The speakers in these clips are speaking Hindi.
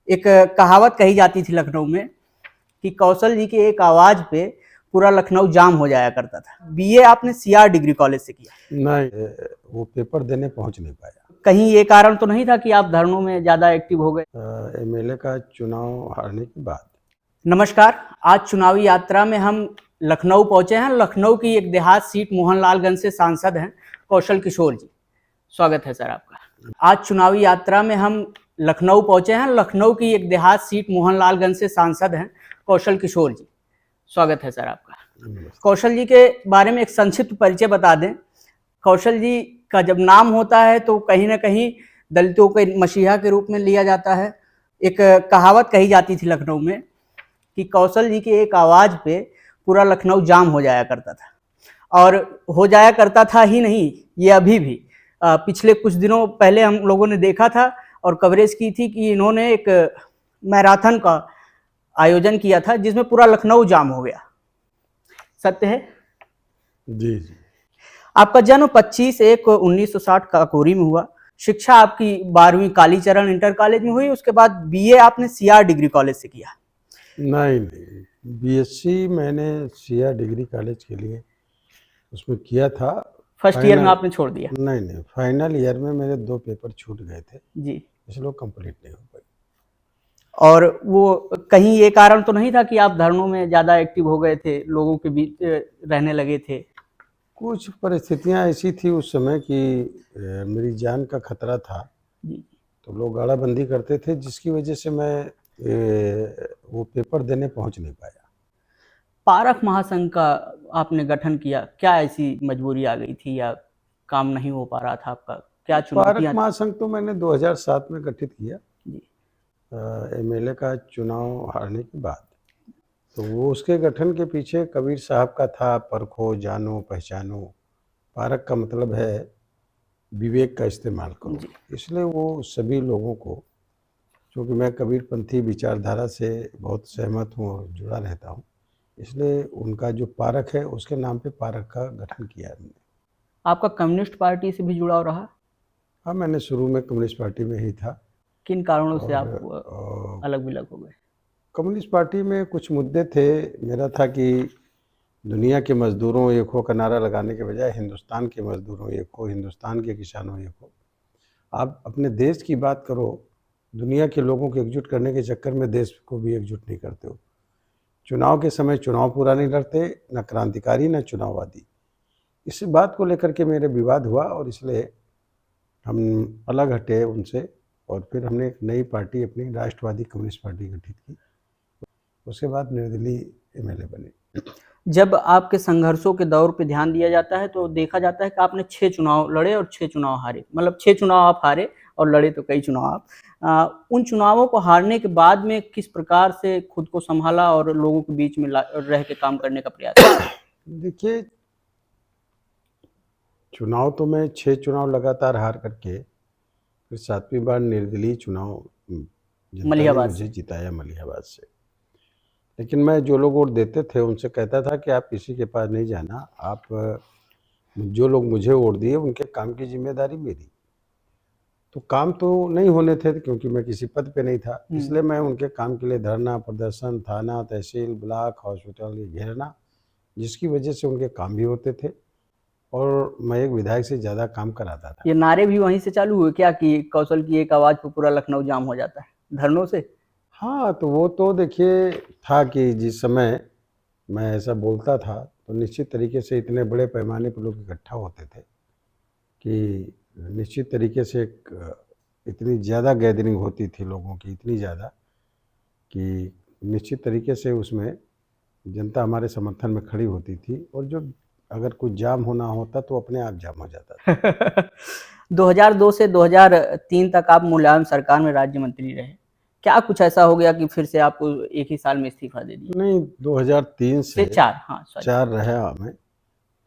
एक कहावत कही जाती थी लखनऊ में कि कौशल जी के एक आवाज पे पूरा लखनऊ जाम हो जाया करता था। बीए आपने सीआर डिग्री कॉलेज से किया? नहीं, वो पेपर देने पहुंच नहीं पाया। कहीं ये कारण तो नहीं था कि आप धरनों में ज्यादा एक्टिव हो गए? एमएलए का चुनाव हारने के बाद। नमस्कार, आज चुनावी यात्रा में हम लखनऊ पहुंचे हैं। लखनऊ की एक देहात सीट मोहनलालगंज से सांसद हैं कौशल किशोर जी। स्वागत है सर आपका। आज चुनावी यात्रा में हम लखनऊ पहुंचे हैं। लखनऊ की एक देहात सीट मोहनलालगंज से सांसद हैं कौशल किशोर जी। स्वागत है सर आपका। कौशल जी के बारे में एक संक्षिप्त परिचय बता दें। कौशल जी का जब नाम होता है तो कहीं ना कहीं दलितों के मसीहा के रूप में लिया जाता है। एक कहावत कही जाती थी लखनऊ में कि कौशल जी की एक आवाज पे पूरा लखनऊ जाम हो जाया करता था, और हो जाया करता था ही नहीं, ये अभी भी। पिछले कुछ दिनों पहले हम लोगों ने देखा था और कवरेज की थी कि इन्होंने एक मैराथन का आयोजन किया था जिसमें पूरा लखनऊ जाम हो गया। सत्य है? जी जी। आपका जन्म 25/1/1960 काकोरी में हुआ। शिक्षा आपकी 12वीं कालीचरण इंटर कॉलेज में हुई। उसके बाद बीए आपने सीआर डिग्री कॉलेज से किया? नहीं, बीएससी मैंने सीआर डिग्री कॉलेज के लिए उसमें किया था। फर्स्ट ईयर में आपने छोड़ दिया? नहीं, फाइनल ईयर में मेरे 2 पेपर छूट गए थे जी, इसलिए वो कंप्लीट नहीं हो पाई। और वो कहीं ये कारण तो नहीं था कि आप धरनों में ज्यादा एक्टिव हो गए थे, लोगों के बीच रहने लगे थे? कुछ परिस्थितियां ऐसी थी उस समय कि मेरी जान का खतरा था, जी। तो लोग गाड़ाबंदी करते थे जिसकी वजह से मैं वो पेपर देने पहुंच नहीं पाया। पारख महासंघ का आपने गठन किया, क्या ऐसी मजबूरी आ गई थी या काम नहीं हो पा रहा था आपका? क्या पारक चुनौतियां थी? महासंघ तो मैंने 2007 में गठित किया जी। एमएलए का चुनाव हारने के बाद। तो वो उसके गठन के पीछे कबीर साहब का था, परखो जानो पहचानो। पारक का मतलब है विवेक का इस्तेमाल करो। इसलिए वो सभी लोगों को, क्योंकि मैं कबीरपंथी विचारधारा से बहुत सहमत हूँ और जुड़ा रहता हूँ, इसलिए उनका जो पारक है उसके नाम पे पारक का गठन किया हमने। आपका कम्युनिस्ट पार्टी से भी जुड़ाव रहा? हाँ, मैंने शुरू में कम्युनिस्ट पार्टी में ही था। किन कारणों से आप और अलग विलग हो गए? कम्युनिस्ट पार्टी में कुछ मुद्दे थे। मेरा था कि दुनिया के मज़दूरों एक हो का नारा लगाने के बजाय हिंदुस्तान के मज़दूरों एक हो, हिंदुस्तान के किसानों एक हो। आप अपने देश की बात करो, दुनिया के लोगों को एकजुट करने के चक्कर में देश को भी एकजुट नहीं करते हो। चुनाव के समय चुनाव पूरा नहीं लड़ते, न क्रांतिकारी न चुनाववादी। इस बात को लेकर के मेरे विवाद हुआ और इसलिए हम अलग हटे उनसे, और फिर हमने एक नई पार्टी अपनी राष्ट्रवादी कम्युनिस्ट पार्टी गठित की। उसके बाद निर्दलीय एमएलए बने। जब आपके संघर्षों के दौर पे ध्यान दिया जाता है तो देखा जाता है कि आपने 6 चुनाव लड़े और 6 चुनाव हारे। मतलब 6 चुनाव आप हारे और लड़े तो कई चुनाव आप। उन चुनावों को हारने के बाद में किस प्रकार से खुद को संभाला और लोगों के बीच में रह के काम करने का प्रयास किया? देखिए, चुनाव तो मैं 6 चुनाव लगातार हार करके फिर 7वीं बार निर्दलीय चुनाव जनता ने मलिहाबाद मुझे से? जिताया मलिहाबाद से। लेकिन मैं जो लोग वोट देते थे उनसे कहता था कि आप किसी के पास नहीं जाना, आप जो लोग मुझे वोट दिए उनके काम की जिम्मेदारी मेरी। तो काम तो नहीं होने थे क्योंकि मैं किसी पद पे नहीं था, इसलिए मैं उनके काम के लिए धरना प्रदर्शन, थाना तहसील ब्लॉक हॉस्पिटल ये घेरना, जिसकी वजह से उनके काम भी होते थे और मैं एक विधायक से ज़्यादा काम कराता था। ये नारे भी वहीं से चालू हुए क्या कि कौशल की एक आवाज पे पूरा लखनऊ जाम हो जाता है, धरनों से? हाँ, तो वो तो देखिए था कि जिस समय मैं ऐसा बोलता था तो निश्चित तरीके से इतने बड़े पैमाने पर लोग इकट्ठा होते थे कि निश्चित तरीके से इतनी ज़्यादा गैदरिंग होती थी लोगों की, इतनी ज़्यादा कि निश्चित तरीके से उसमें जनता हमारे समर्थन में खड़ी होती थी, और जो अगर कुछ जाम होना होता तो अपने आप जाम हो जाता था। 2002 से 2003 तक आप मुलायम सरकार में राज्य मंत्री रहे। क्या कुछ ऐसा हो गया कि फिर से आपको एक ही साल में इस्तीफा दे दिया? नहीं, 2003 से 4, हाँ सॉरी। 4 रहा मैं,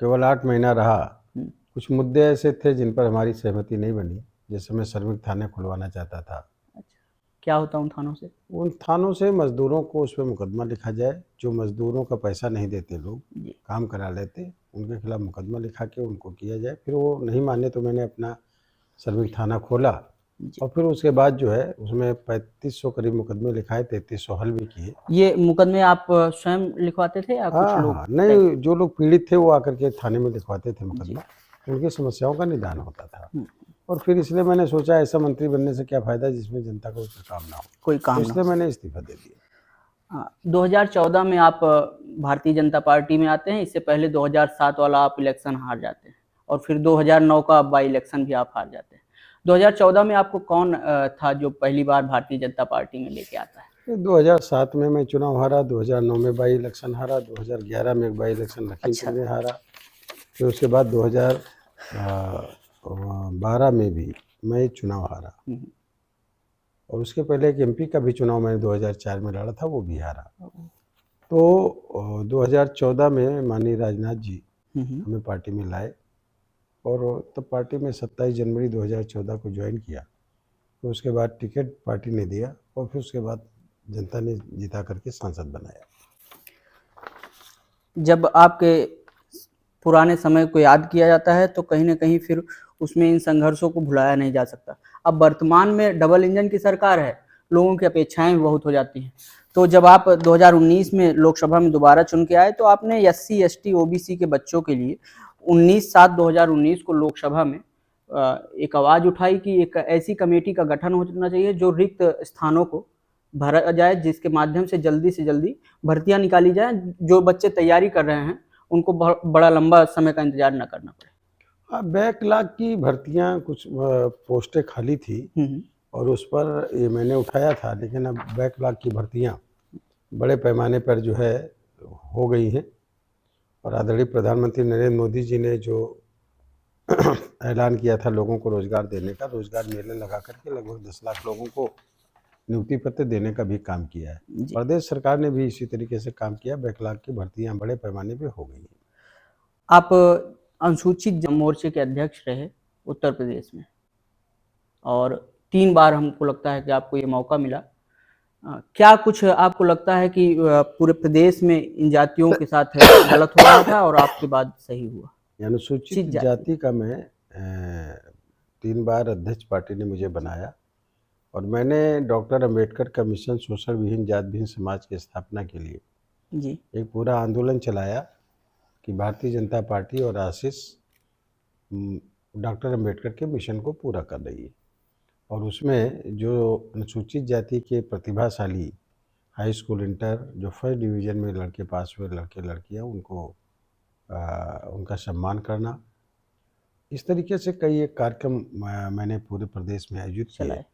केवल 8 महीना रहा। कुछ मुद्दे ऐसे थे जिन पर हमारी सहमति नहीं बनी, जैसे मैं श्रमिक थाने खुलवाना चाहता था। अच्छा, क्या होता उन थानों से? उन थानों से मज़दूरों को उस पर मुकदमा लिखा जाए, जो मज़दूरों का पैसा नहीं देते लोग, काम करा लेते, उनके खिलाफ मुकदमा लिखा के उनको किया जाए। फिर वो नहीं माने तो मैंने अपना श्रमिक थाना खोला जी। और फिर उसके बाद जो है उसमें 3500 करीब मुकदमे लिखाए, 3300 हल भी किए। ये मुकदमे आप स्वयं लिखवाते थे या कुछ हाँ लोग हाँ, नहीं, जो लोग पीड़ित थे वो आकर के थाने में लिखवाते थे जी। मुकदमा, उनकी समस्याओं का निदान होता था। हम्म, और फिर इसलिए मैंने सोचा ऐसा मंत्री बनने से क्या फ़ायदा जिसमें जनता को कोई काम ना हो, कोई तो काम ना इसलिए हो। मैंने इस्तीफा दे दिया। 2014 में आप भारतीय जनता पार्टी में आते हैं। इससे पहले 2007 वाला आप इलेक्शन हार जाते हैं और फिर 2009 का बाई इलेक्शन भी आप हार जाते हैं। 2014 में आपको कौन था जो पहली बार भारतीय जनता पार्टी में लेके आता है? फिर 2007 में मैं चुनाव हारा, 2009 में बाई इलेक्शन हारा, 2011 में एक बाई इलेक्शन लखीमपुर अच्छा। में हारा, फिर उसके बाद 2012 में भी मैं चुनाव हारा, हम्म, और उसके पहले एक एमपी का भी चुनाव मैंने 2004 में लड़ा था, वो भी हारा। तो 2014 में माननीय राजनाथ जी हम्म। हमें पार्टी में लाए, और तब पार्टी में 27 जनवरी 2014 को ज्वाइन किया। तो उसके बाद टिकट पार्टी ने दिया, और फिर उसके बाद जनता ने जिता करके सांसद बनाया। जब आपके पुराने समय को याद किया जाता है तो कहीं ना कहीं फिर उसमें इन संघर्षों को भुलाया नहीं जा सकता। अब वर्तमान में डबल इंजन की सरकार है, लोगों की अपेक्षाएं भी बहुत हो जाती हैं। तो जब आप 2019 में लोकसभा में दोबारा चुन के आए तो आपने SC ST OBC के बच्चों के लिए 19/7/2019 को लोकसभा में एक आवाज उठाई कि एक ऐसी कमेटी का गठन होना चाहिए जो रिक्त स्थानों को भरा जाए, जिसके माध्यम से जल्दी भर्तियां निकाली जाए। जो बच्चे तैयारी कर रहे हैं उनको बड़ा लंबा समय का इंतजार न करना पड़े। हाँ, बैकलॉग की भर्तियां कुछ पोस्टें खाली थी, और उस पर ये मैंने उठाया था, लेकिन अब बैकलॉग की भर्तियां बड़े पैमाने पर जो है हो गई हैं। और आदरणीय प्रधानमंत्री नरेंद्र मोदी जी ने जो ऐलान किया था लोगों को रोजगार देने का, रोजगार मेले लगा करके लगभग 10 लाख लोगों को नियुक्ति पत्र देने का भी काम किया है। जी। प्रदेश सरकार ने भी इसी तरीके से काम किया, बैकलॉग की भर्तियां बड़े पैमाने पे हो गई हैं। आप अनुसूचित मोर्चे के अध्यक्ष रहे उत्तर प्रदेश में और 3 बार हमको लगता है कि आपको ये मौका मिला। क्या कुछ आपको लगता है कि पूरे प्रदेश में इन जातियों के साथ गलत हो रहा था और आपके बाद सही हुआ? अनुसूचित जाति का मैं 3 बार अध्यक्ष पार्टी ने मुझे बनाया, और मैंने डॉक्टर अंबेडकर का मिशन शोषण विहीन जात विहीन समाज की स्थापना के लिए जी। एक पूरा आंदोलन चलाया कि भारतीय जनता पार्टी और आशीष डॉक्टर अंबेडकर के मिशन को पूरा कर रही है। और उसमें जो अनुसूचित जाति के प्रतिभाशाली हाई स्कूल इंटर जो फर्स्ट डिवीज़न में लड़के पास हुए, लड़के लड़कियां, उनको उनका सम्मान करना, इस तरीके से कई एक कार्यक्रम मैंने पूरे प्रदेश में आयोजित किए।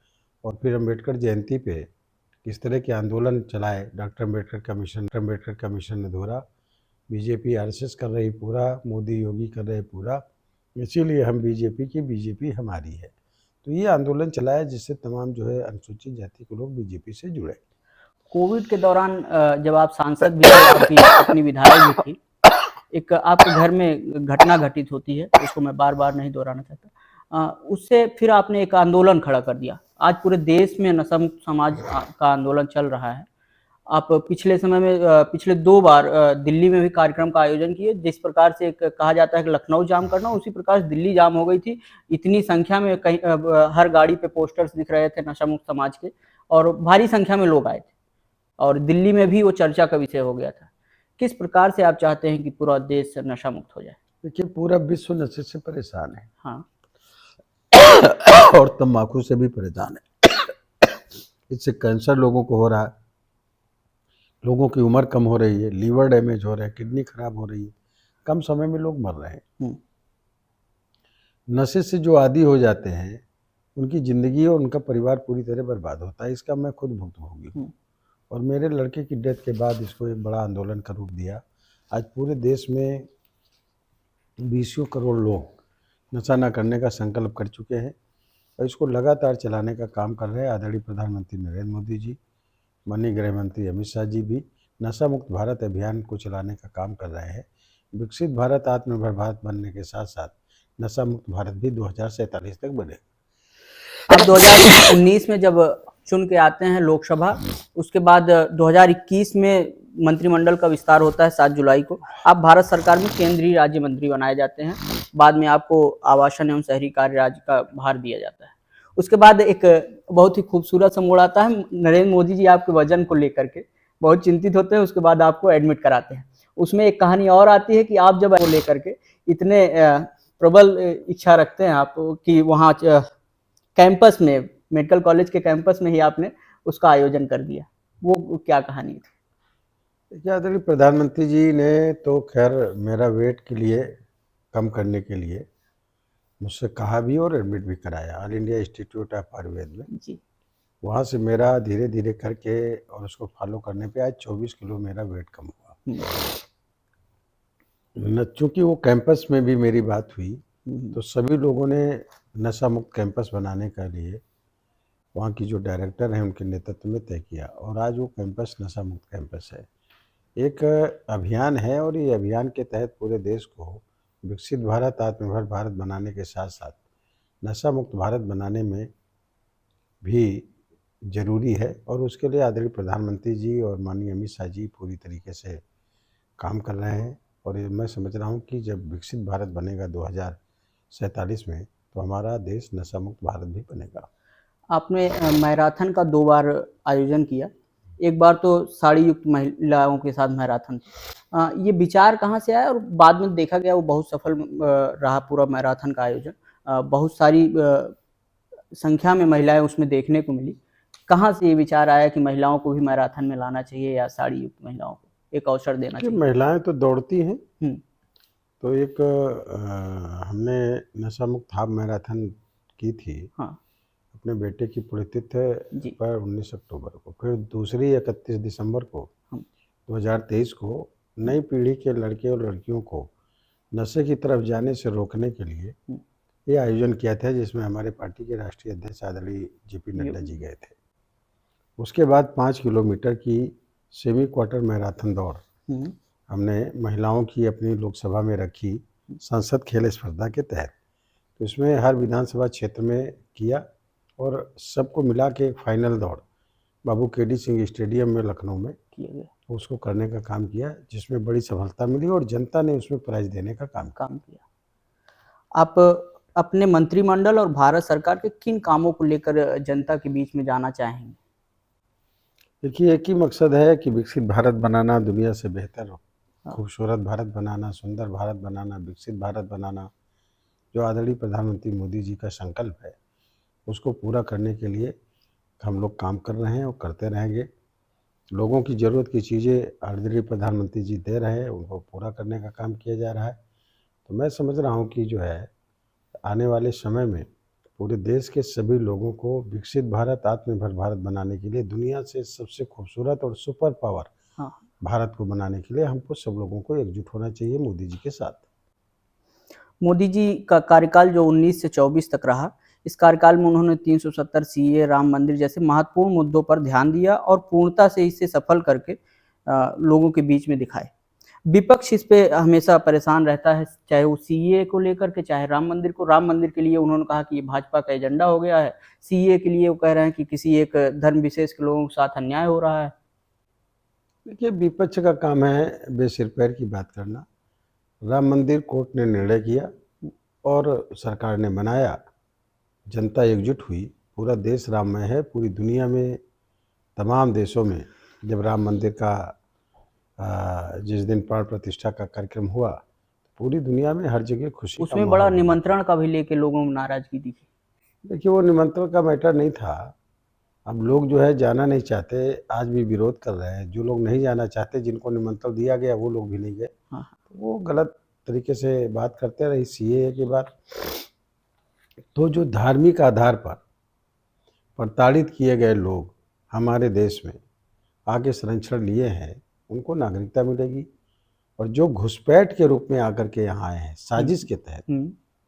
और फिर अंबेडकर जयंती पे किस तरह के आंदोलन चलाए, डॉक्टर अंबेडकर का मिशन अधूरा, बीजेपी RSS कर रही पूरा, मोदी योगी कर रहे पूरा, इसीलिए हम बीजेपी की, बीजेपी हमारी है। तो ये आंदोलन चलाया जिससे तमाम जो है अनुसूचित जाति के लोग बीजेपी से जुड़े। कोविड के दौरान जब आप सांसद भी थे, आपकी अपनी विधायक भी थी, एक आपके घर में घटना घटित होती है, उसको मैं बार बार नहीं दोहराना चाहता। उससे फिर आपने एक आंदोलन खड़ा कर दिया। आज पूरे देश में नशा मुक्त समाज का आंदोलन चल रहा है। आप पिछले समय में पिछले 2 बार दिल्ली में भी कार्यक्रम का आयोजन किए। जिस प्रकार से एक कहा जाता है कि लखनऊ जाम करना, उसी प्रकार से दिल्ली जाम हो गई थी। इतनी संख्या में कहीं हर गाड़ी पे पोस्टर्स दिख रहे थे नशा मुक्त समाज के, और भारी संख्या में लोग आए थे, और दिल्ली में भी वो चर्चा का विषय हो गया था। किस प्रकार से आप चाहते हैं कि पूरा देश नशा मुक्त हो जाए? देखिए, पूरा विश्व नशे से परेशान है। हाँ। और तंबाकू से भी परेशान है। इससे कैंसर लोगों को हो रहा है, लोगों की उम्र कम हो रही है, लीवर डैमेज हो रहा है, किडनी खराब हो रही है, कम समय में लोग मर रहे हैं। नशे से जो आदी हो जाते हैं उनकी ज़िंदगी और उनका परिवार पूरी तरह बर्बाद होता है। इसका मैं खुद भुक्तभोगी हूँ, और मेरे लड़के की डेथ के बाद इसको एक बड़ा आंदोलन का रूप दिया। आज पूरे देश में 20 करोड़ लोग नशा न करने का संकल्प कर चुके हैं, और इसको लगातार चलाने का काम कर रहे हैं। आदरणीय प्रधानमंत्री नरेंद्र मोदी जी, माननीय गृह मंत्री अमित शाह जी भी नशा मुक्त भारत अभियान को चलाने का काम कर रहे हैं। विकसित भारत, आत्मनिर्भर भारत बनने के साथ साथ नशा मुक्त भारत भी 2047 तक बने। अब 2019 में जब चुन के आते हैं लोकसभा, उसके बाद 2021 में मंत्रिमंडल का विस्तार होता है 7 जुलाई को। आप भारत सरकार में केंद्रीय राज्य मंत्री बनाए जाते हैं। बाद में आपको आवासन एवं शहरी कार्य राज्य का भार दिया जाता है। उसके बाद एक बहुत ही खूबसूरत सा मोड़ आता है, नरेंद्र मोदी जी आपके वजन को लेकर के बहुत चिंतित होते हैं, उसके बाद आपको एडमिट कराते हैं। उसमें एक कहानी और आती है कि आप जब वो लेकर के इतने प्रबल इच्छा रखते हैं आप कि वहाँ कैंपस में, मेडिकल कॉलेज के कैंपस में ही आपने उसका आयोजन कर दिया, वो क्या कहानी थी? देखिए आदरणीय प्रधानमंत्री जी ने तो खैर मेरा वेट के लिए कम करने के लिए मुझसे कहा भी और एडमिट भी कराया all India institute of Ayurveda में। जी। वहाँ से मेरा धीरे धीरे करके और उसको फॉलो करने पे आज 24 किलो मेरा वेट कम हुआ। न चूँकि वो कैंपस में भी मेरी बात हुई तो सभी लोगों ने नशा मुक्त कैंपस बनाने के लिए वहाँ की जो डायरेक्टर हैं उनके नेतृत्व में तय किया और आज वो कैंपस नशा मुक्त कैंपस है। एक अभियान है और ये अभियान के तहत पूरे देश को विकसित भारत, आत्मनिर्भर भारत बनाने के साथ साथ नशा मुक्त भारत बनाने में भी जरूरी है और उसके लिए आदरणीय प्रधानमंत्री जी और माननीय अमित शाह जी पूरी तरीके से काम कर रहे हैं। और ये मैं समझ रहा हूँ कि जब विकसित भारत बनेगा 2047 में तो हमारा देश नशा मुक्त भारत भी बनेगा। आपने मैराथन का 2 बार आयोजन किया, एक बार तो साड़ी युक्त महिलाओं के साथ मैराथन था। ये विचार कहाँ से आया और बाद में देखा गया वो बहुत सफल रहा पूरा मैराथन का आयोजन। बहुत सारी संख्या में महिलाएं उसमें देखने को मिली। कहाँ से ये विचार आया कि महिलाओं को भी मैराथन में लाना चाहिए या साड़ी युक्त महिलाओं को एक अवसर देना कि चाहिए? महिलाएं तो दौड़ती हैं, हम्म, तो एक हमने नशा मुक्त हाफ मैराथन की थी हाँ अपने बेटे की पुण्यतिथि जी। पर 19 अक्टूबर को, फिर दूसरी 31 दिसंबर को 2023 को नई पीढ़ी के लड़के और लड़कियों को नशे की तरफ जाने से रोकने के लिए ये आयोजन किया था जिसमें हमारे पार्टी के राष्ट्रीय अध्यक्ष आदरणीय जेपी नड्डा जी गए थे। उसके बाद 5 किलोमीटर की सेमी क्वार्टर मैराथन दौड़ हमने महिलाओं की अपनी लोकसभा में रखी संसद खेल स्पर्धा के तहत। तो इसमें हर विधानसभा क्षेत्र में किया और सबको मिला के एक फाइनल दौड़ बाबू केडी सिंह स्टेडियम में लखनऊ में किया गया, उसको करने का काम किया जिसमें बड़ी सफलता मिली और जनता ने उसमें प्राइज देने का काम किया। आप अपने मंत्रिमंडल और भारत सरकार के किन कामों को लेकर जनता के बीच में जाना चाहेंगे? देखिए एक ही मकसद है कि विकसित भारत बनाना, दुनिया से बेहतर खूबसूरत भारत बनाना, सुंदर भारत बनाना, विकसित भारत बनाना, जो आदरणीय प्रधानमंत्री मोदी जी का संकल्प है उसको पूरा करने के लिए हम लोग काम कर रहे हैं और करते रहेंगे। लोगों की ज़रूरत की चीज़ें आदरणीय प्रधानमंत्री जी दे रहे हैं, उनको पूरा करने का काम किया जा रहा है। तो मैं समझ रहा हूँ कि जो है आने वाले समय में पूरे देश के सभी लोगों को विकसित भारत, आत्मनिर्भर भारत बनाने के लिए दुनिया से सबसे खूबसूरत और सुपर पावर भारत को बनाने के लिए हमको सब लोगों को एकजुट होना चाहिए मोदी जी के साथ। मोदी जी का कार्यकाल जो 19 से 24 तक रहा, इस कार्यकाल में उन्होंने 370 सीए, राम मंदिर जैसे महत्वपूर्ण मुद्दों पर ध्यान दिया और पूर्णता से इसे सफल करके लोगों के बीच में दिखाए। विपक्ष इस पे हमेशा परेशान रहता है, चाहे वो सीए को लेकर के, चाहे राम मंदिर को। राम मंदिर के लिए उन्होंने कहा कि ये भाजपा का एजेंडा हो गया है, सीए के लिए वो कह रहे हैं कि किसी एक धर्म विशेष के लोगों के साथ अन्याय हो रहा है। देखिए विपक्ष का काम है बेसिर पैर की बात करना। राम मंदिर कोर्ट ने निर्णय किया और सरकार ने बनाया, जनता एकजुट हुई, पूरा देश राममय है। पूरी दुनिया में तमाम देशों में जब राम मंदिर का जिस दिन प्राण प्रतिष्ठा का कार्यक्रम हुआ पूरी दुनिया में हर जगह खुशी का उसमें बड़ा माहौल बना। निमंत्रण का भी लेके लोगों में नाराजगी दिखी। देखिए वो निमंत्रण का मैटर नहीं था। अब लोग जो है जाना नहीं चाहते, आज भी विरोध कर रहे हैं। जो लोग नहीं जाना चाहते, जिनको निमंत्रण दिया गया वो लोग भी नहीं गए। हाँ। तो वो गलत तरीके से बात करते रहे सीए के बाद। तो जो धार्मिक आधार पर प्रताड़ित किए गए लोग हमारे देश में आगे संरक्षण लिए हैं उनको नागरिकता मिलेगी, और जो घुसपैठ के रूप में आकर के यहाँ आए हैं साजिश के तहत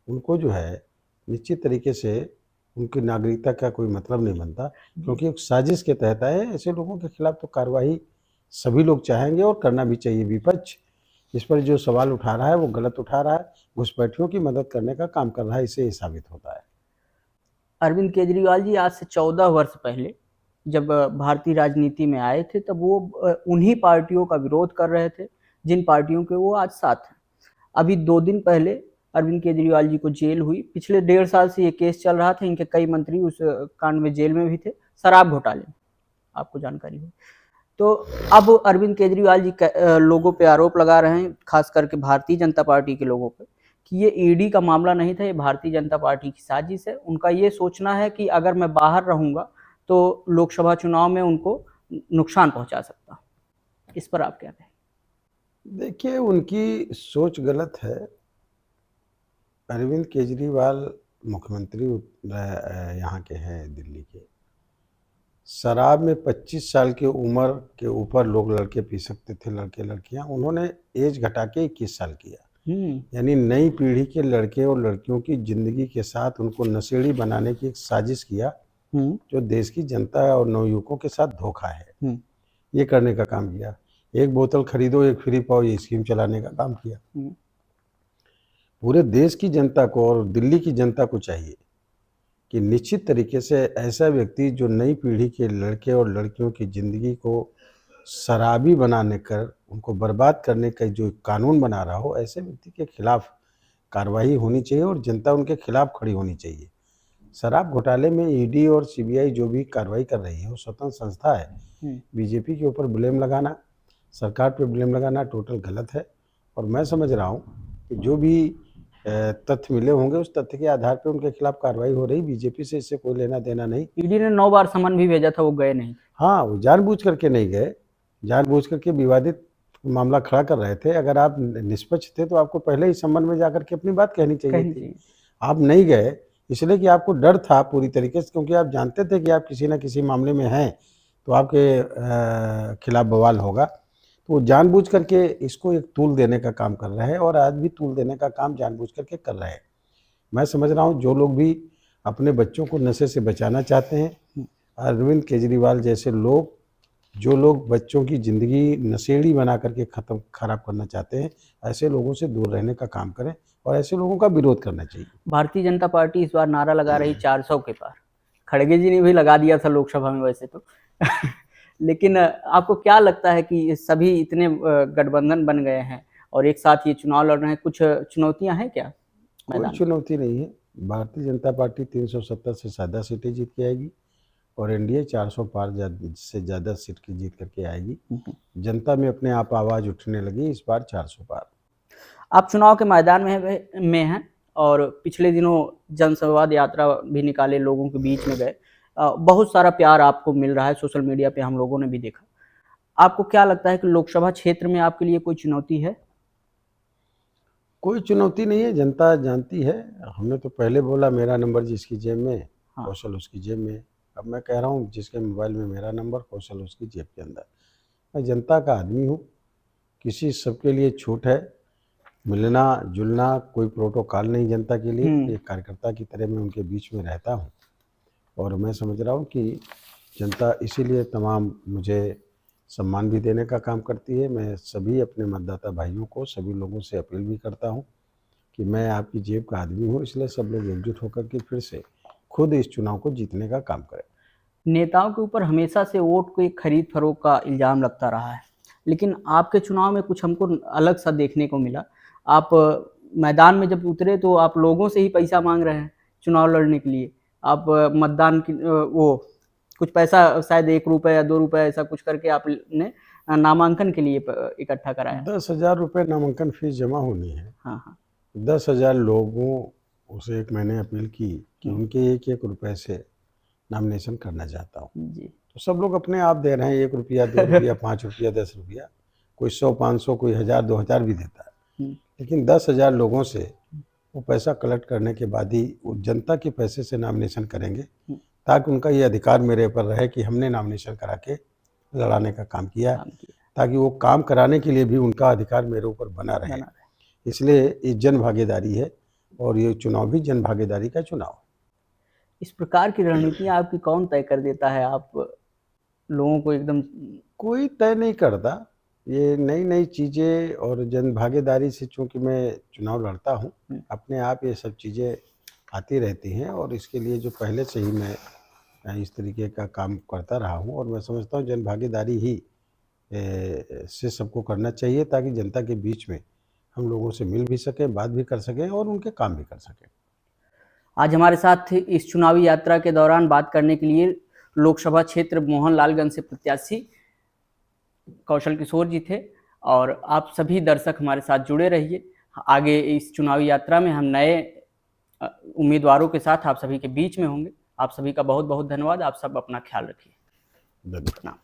उनको जो है निश्चित तरीके से उनकी नागरिकता का कोई मतलब नहीं बनता, क्योंकि एक साजिश के तहत आए हैं। ऐसे लोगों के खिलाफ तो कार्रवाई सभी लोग चाहेंगे और करना भी चाहिए। विपक्ष इस पर जो सवाल उठा रहा है वो गलत उठा रहा है, घुसपैठियों की मदद करने का काम कर रहा है, इससे ये साबित होता है। अरविंद केजरीवाल जी आज से 14 वर्ष पहले जब भारतीय राजनीति में आए थे तब वो उन्हीं पार्टियों का विरोध कर रहे थे जिन पार्टियों के वो आज साथ हैं। अभी 2 दिन पहले अरविंद केजरीवाल जी को जेल हुई। पिछले 1.5 साल से ये केस चल रहा था। इनके कई मंत्री उस कांड में जेल में भी थे, शराब घोटाले में, आपको जानकारी हो। तो अब अरविंद केजरीवाल जी लोगों पे आरोप लगा रहे हैं, खास करके भारतीय जनता पार्टी के लोगों पे, कि ये ईडी का मामला नहीं था, ये भारतीय जनता पार्टी की साजिश है। उनका ये सोचना है कि अगर मैं बाहर रहूंगा तो लोकसभा चुनाव में उनको नुकसान पहुंचा सकता हूं। इस पर आप क्या कहें? देखिए, उनकी सोच गलत है। अरविंद केजरीवाल मुख्यमंत्री यहाँ के हैं, दिल्ली के। शराब में 25 साल की उम्र के ऊपर लोग लड़के पी सकते थे, लड़के लड़कियां। उन्होंने एज घटा के 21 साल किया। यानी नई पीढ़ी के लड़के और लड़कियों की जिंदगी के साथ उनको नशेड़ी बनाने की एक साजिश किया, जो देश की जनता और नवयुवकों के साथ धोखा है। ये करने का काम किया। एक बोतल खरीदो एक फ्री पाओ, ये स्कीम चलाने का काम किया। पूरे देश की जनता को और दिल्ली की जनता को चाहिए कि निश्चित तरीके से ऐसा व्यक्ति जो नई पीढ़ी के लड़के और लड़कियों की ज़िंदगी को शराबी बनाने कर उनको बर्बाद करने का जो कानून बना रहा हो, ऐसे व्यक्ति के खिलाफ कार्रवाई होनी चाहिए और जनता उनके खिलाफ खड़ी होनी चाहिए। शराब घोटाले में ईडी और सीबीआई जो भी कार्रवाई कर रही है वो स्वतंत्र संस्था है। बीजेपी के ऊपर ब्लेम लगाना, सरकार पे ब्लेम लगाना टोटल गलत है। और मैं समझ रहा हूँ कि जो भी तथ्य मिले होंगे उस तथ्य के आधार पे उनके खिलाफ कार्रवाई हो रही। बीजेपी से इससे कोई लेना देना नहीं। ईडी ने 9 बार समन भी भेजा था, वो गए नहीं। हाँ, वो जानबूझ करके नहीं गए, जानबूझ करके विवादित मामला खड़ा कर रहे थे। अगर आप निष्पक्ष थे तो आपको पहले ही समन में जाकर के अपनी बात कहनी चाहिए थी। आप नहीं गए इसलिए कि आपको डर था पूरी तरीके से, क्योंकि आप जानते थे कि आप किसी न किसी मामले में हैं तो आपके खिलाफ बवाल होगा। तो वो जानबूझ करके इसको एक तूल देने का काम कर रहे हैं और आज भी तूल देने का काम जानबूझ करके कर रहे हैं। मैं समझ रहा हूँ जो लोग भी अपने बच्चों को नशे से बचाना चाहते हैं, अरविंद केजरीवाल जैसे लोग, जो लोग बच्चों की ज़िंदगी नशेड़ी बना करके खराब करना चाहते हैं, ऐसे लोगों से दूर रहने का काम करें और ऐसे लोगों का विरोध करना चाहिए। भारतीय जनता पार्टी इस बार नारा लगा रही 400 के पार। खड़गे जी ने भी लगा दिया था लोकसभा में वैसे तो लेकिन आपको क्या लगता है कि सभी इतने गठबंधन बन गए हैं और एक साथ ये चुनाव लड़ रहे हैं, कुछ चुनौतियां हैं क्या? कोई चुनौती नहीं है। भारतीय जनता पार्टी 370 से ज़्यादा सीटें जीत के आएगी और एनडीए 400 पार से ज़्यादा सीट की जीत करके आएगी। जनता में अपने आप आवाज़ उठने लगी, इस बार 400 पार। आप चुनाव के मैदान में हैं और पिछले दिनों जनसंवाद यात्रा भी निकाले, लोगों के बीच में गए। बहुत सारा प्यार आपको मिल रहा है, सोशल मीडिया पे हम लोगों ने भी देखा। आपको क्या लगता है कि लोकसभा क्षेत्र में आपके लिए कोई चुनौती है? कोई चुनौती नहीं है, जनता जानती है। हमने तो पहले बोला मेरा नंबर जिसकी जेब में, कौशल उसकी जेब में। अब मैं कह रहा हूँ जिसके मोबाइल में मेरा नंबर, कौशल उसकी जेब के अंदर। मैं जनता का आदमी हूँ, किसी सबके लिए छूट है। मिलना जुलना कोई प्रोटोकॉल नहीं जनता के लिए। एक कार्यकर्ता की तरह मैं उनके बीच में रहता हूँ और मैं समझ रहा हूँ कि जनता इसीलिए तमाम मुझे सम्मान भी देने का काम करती है। मैं सभी अपने मतदाता भाइयों को, सभी लोगों से अपील भी करता हूँ कि मैं आपकी जेब का आदमी हूँ, इसलिए सब लोग एकजुट होकर के फिर से खुद इस चुनाव को जीतने का काम करें। नेताओं के ऊपर हमेशा से वोट को एक खरीद फरोख्त का इल्ज़ाम लगता रहा है, लेकिन आपके चुनाव में कुछ हमको अलग सा देखने को मिला। आप मैदान में जब उतरे तो आप लोगों से ही पैसा मांग रहे हैं चुनाव लड़ने के लिए। आप मतदान की वो कुछ पैसा शायद 1 रुपये या 2 रुपये ऐसा कुछ करके आपने नामांकन के लिए इकट्ठा कराया। 10,000 रुपये नामांकन फीस जमा होनी है। हाँ। 10,000 लोगों से एक मैंने अपील की कि उनके 1-1 रुपये से नॉमिनेशन करना चाहता हूँ। तो सब लोग अपने आप दे रहे हैं, 1 रुपया 2 रुपया 5 रुपया 10 रुपया, कोई 100-500, कोई 1000-2000 भी देता है। लेकिन 10,000 लोगों से वो पैसा कलेक्ट करने के बाद ही वो जनता के पैसे से नॉमिनेशन करेंगे, ताकि उनका ये अधिकार मेरे पर रहे कि हमने नॉमिनेशन करा के लड़ाने का काम किया, ताकि वो काम कराने के लिए भी उनका अधिकार मेरे ऊपर बना रहे। इसलिए ये जन भागीदारी है और ये चुनाव भी जन भागीदारी का चुनाव है। इस प्रकार की रणनीतियाँ आपकी कौन तय कर देता है? आप लोगों को एकदम कोई तय नहीं करता। ये नई चीज़ें और जन भागीदारी से चूँकि मैं चुनाव लड़ता हूँ, अपने आप ये सब चीज़ें आती रहती हैं और इसके लिए जो पहले से ही मैं इस तरीके का काम करता रहा हूँ और मैं समझता हूँ जन भागीदारी ही से सबको करना चाहिए, ताकि जनता के बीच में हम लोगों से मिल भी सकें, बात भी कर सकें और उनके काम भी कर सकें। आज हमारे साथ इस चुनावी यात्रा के दौरान बात करने के लिए लोकसभा क्षेत्र मोहनलालगंज से प्रत्याशी कौशल किशोर जी थे। और आप सभी दर्शक हमारे साथ जुड़े रहिए। आगे इस चुनावी यात्रा में हम नए उम्मीदवारों के साथ आप सभी के बीच में होंगे। आप सभी का बहुत बहुत धन्यवाद। आप सब अपना ख्याल रखिए। धन्यवाद। प्रणाम।